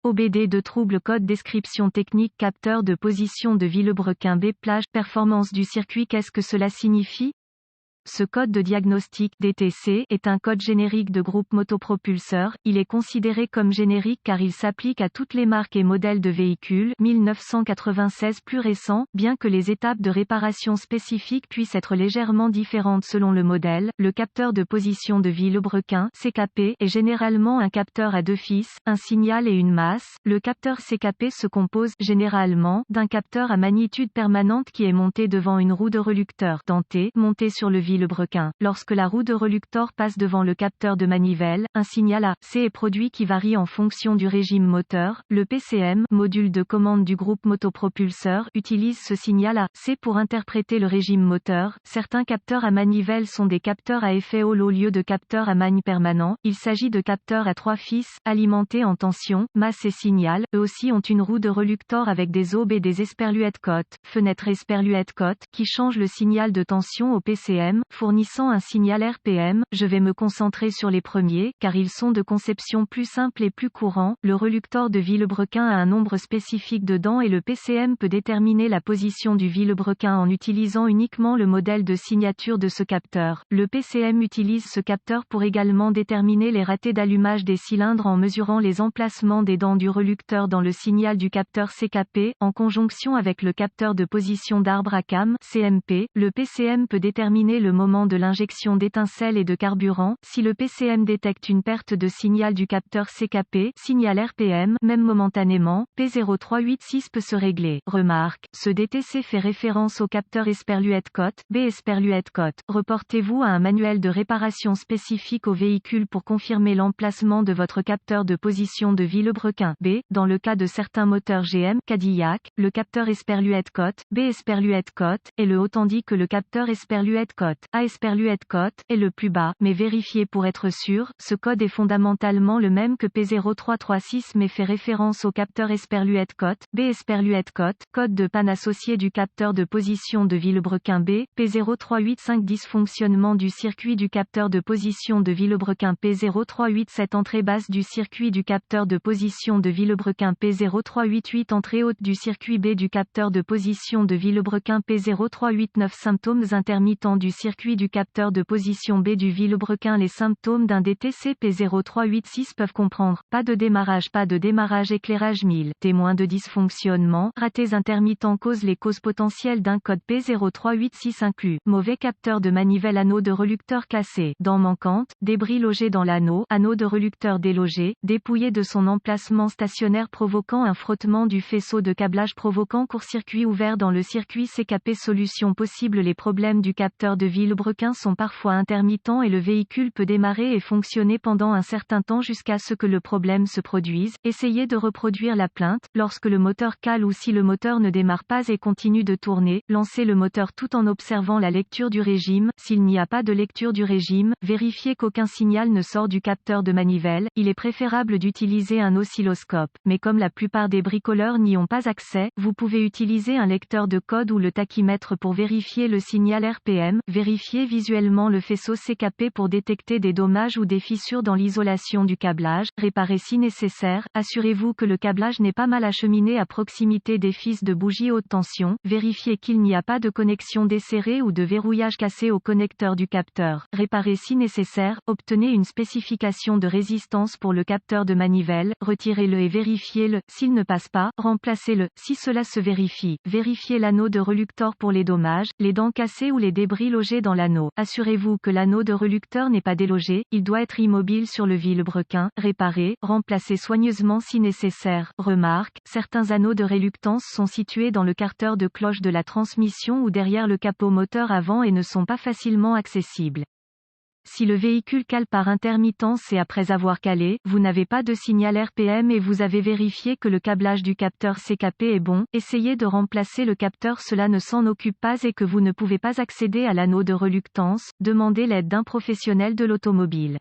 OBD de trouble code description technique capteur de position de Villebrequin B plage performance du circuit. Qu'est-ce que cela signifie? Ce code de diagnostic DTC est un code générique de groupe motopropulseur. Il est considéré comme générique car il s'applique à toutes les marques et modèles de véhicules 1996 plus récents, bien que les étapes de réparation spécifiques puissent être légèrement différentes selon le modèle. Le capteur de position de Villebrequin CKP est généralement un capteur à deux fils, un signal et une masse. Le capteur CKP se compose généralement d'un capteur à magnitude permanente qui est monté devant une roue de relucteur dentée montée sur le Villebrequin. Lorsque la roue de relucteur passe devant le capteur de manivelle, un signal AC est produit qui varie en fonction du régime moteur. Le PCM, module de commande du groupe motopropulseur, utilise ce signal AC pour interpréter le régime moteur. Certains capteurs à manivelle sont des capteurs à effet Hall au lieu de capteurs à magne permanent. Il s'agit de capteurs à trois fils, alimentés en tension, masse et signal. Eux aussi ont une roue de relucteur avec des aubes et des esperluettes cotes, fenêtres esperluettes cotes, qui changent le signal de tension au PCM, fournissant un signal RPM. Je vais me concentrer sur les premiers, car ils sont de conception plus simple et plus courant. Le relucteur de Villebrequin a un nombre spécifique de dents et le PCM peut déterminer la position du Villebrequin en utilisant uniquement le modèle de signature de ce capteur. Le PCM utilise ce capteur pour également déterminer les ratés d'allumage des cylindres en mesurant les emplacements des dents du relucteur dans le signal du capteur CKP, en conjonction avec le capteur de position d'arbre à cam CMP. Le PCM peut déterminer le moment de l'injection d'étincelles et de carburant. Si le PCM détecte une perte de signal du capteur CKP, signal RPM, même momentanément, P0386 peut se régler. Remarque, ce DTC fait référence au capteur esperluette cote, B esperluette cote. Reportez-vous à un manuel de réparation spécifique au véhicule pour confirmer l'emplacement de votre capteur de position de Villebrequin B. Dans le cas de certains moteurs GM, Cadillac, le capteur esperluette cote, B esperluette cote, est le haut tandis que le capteur esperluette cote, A esperluette cote, est le plus bas, mais vérifiez pour être sûr. Ce code est fondamentalement le même que P0336 mais fait référence au capteur esperluette cote, B esperluette cote, code de panne associé du capteur de position de Villebrequin B, P0385. Dysfonctionnement du circuit du capteur de position de Villebrequin P0387. Entrée basse du circuit du capteur de position de Villebrequin P0388. Entrée haute du circuit B du capteur de position de Villebrequin P0389. Symptômes intermittents du circuit du capteur de position B du Villebrequin. Les symptômes d'un DTC P0386 peuvent comprendre pas de démarrage, éclairage 1000, témoin de dysfonctionnement, ratés intermittents. Les causes potentielles d'un code P0386 incluent mauvais capteur de manivelle, anneau de relucteur cassé, dents manquantes, débris logés dans l'anneau, anneau de relucteur délogé, dépouillé de son emplacement stationnaire provoquant un frottement du faisceau de câblage provoquant court-circuit ouvert dans le circuit CKP. Solution possible. Les problèmes du capteur de Villebrequin sont parfois intermittents et le véhicule peut démarrer et fonctionner pendant un certain temps jusqu'à ce que le problème se produise. Essayez de reproduire la plainte. Lorsque le moteur cale ou si le moteur ne démarre pas et continue de tourner, lancez le moteur tout en observant la lecture du régime. S'il n'y a pas de lecture du régime, vérifiez qu'aucun signal ne sort du capteur de manivelle. Il est préférable d'utiliser un oscilloscope, mais comme la plupart des bricoleurs n'y ont pas accès, vous pouvez utiliser un lecteur de code ou le tachymètre pour vérifier le signal RPM. Vérifiez visuellement le faisceau CKP pour détecter des dommages ou des fissures dans l'isolation du câblage. Réparez si nécessaire. Assurez-vous que le câblage n'est pas mal acheminé à proximité des fils de bougie haute tension. Vérifiez qu'il n'y a pas de connexion desserrée ou de verrouillage cassé au connecteur du capteur. Réparez si nécessaire. Obtenez une spécification de résistance pour le capteur de manivelle. Retirez-le et vérifiez-le. S'il ne passe pas, remplacez-le. Si cela se vérifie, vérifiez l'anneau de relucteur pour les dommages, les dents cassées ou les débris logés dans l'anneau. Assurez-vous que l'anneau de relucteur n'est pas délogé. Il doit être immobile sur le Villebrequin. Réparez, remplacez soigneusement si nécessaire. Remarque, certains anneaux de réluctance sont situés dans le carter de cloche de la transmission ou derrière le capot moteur avant et ne sont pas facilement accessibles. Si le véhicule cale par intermittence et après avoir calé, vous n'avez pas de signal RPM et vous avez vérifié que le câblage du capteur CKP est bon, essayez de remplacer le capteur. Cela ne s'en occupe pas et que vous ne pouvez pas accéder à l'anneau de reluctance, demandez l'aide d'un professionnel de l'automobile.